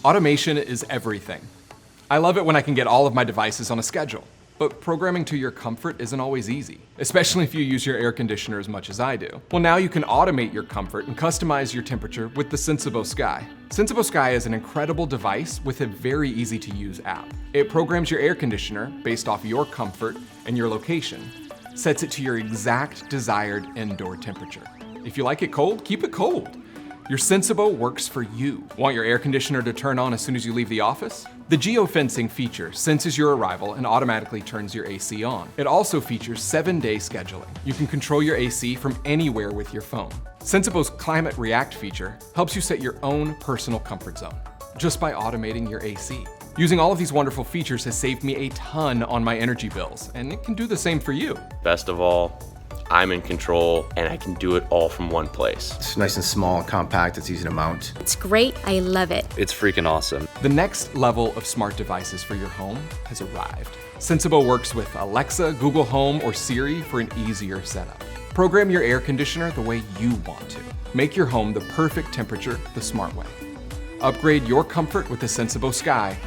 Automation is everything. I love it when I can get all of my devices on a schedule. But programming to your comfort isn't always easy, especially if you use your air conditioner as much as I do. Well, now you can automate your comfort and customize your temperature with the Sensibo Sky. Sensibo Sky is an incredible device with a very easy to use app. It programs your air conditioner based off your comfort and your location, sets it to your exact desired indoor temperature. If you like it cold, keep it cold. Your Sensibo works for you. Want your air conditioner to turn on as soon as you leave the office? The geofencing feature senses your arrival and automatically turns your AC on. It also features 7-day scheduling. You can control your AC from anywhere with your phone. Sensibo's Climate React feature helps you set your own personal comfort zone just by automating your AC. Using all of these wonderful features has saved me a ton on my energy bills, and it can do the same for you. Best of all, I'm in control and I can do it all from one place. It's nice and small, compact, it's easy to mount. It's great, I love it. It's freaking awesome. The next level of smart devices for your home has arrived. Sensibo works with Alexa, Google Home, or Siri for an easier setup. Program your air conditioner the way you want to. Make your home the perfect temperature the smart way. Upgrade your comfort with the Sensibo Sky.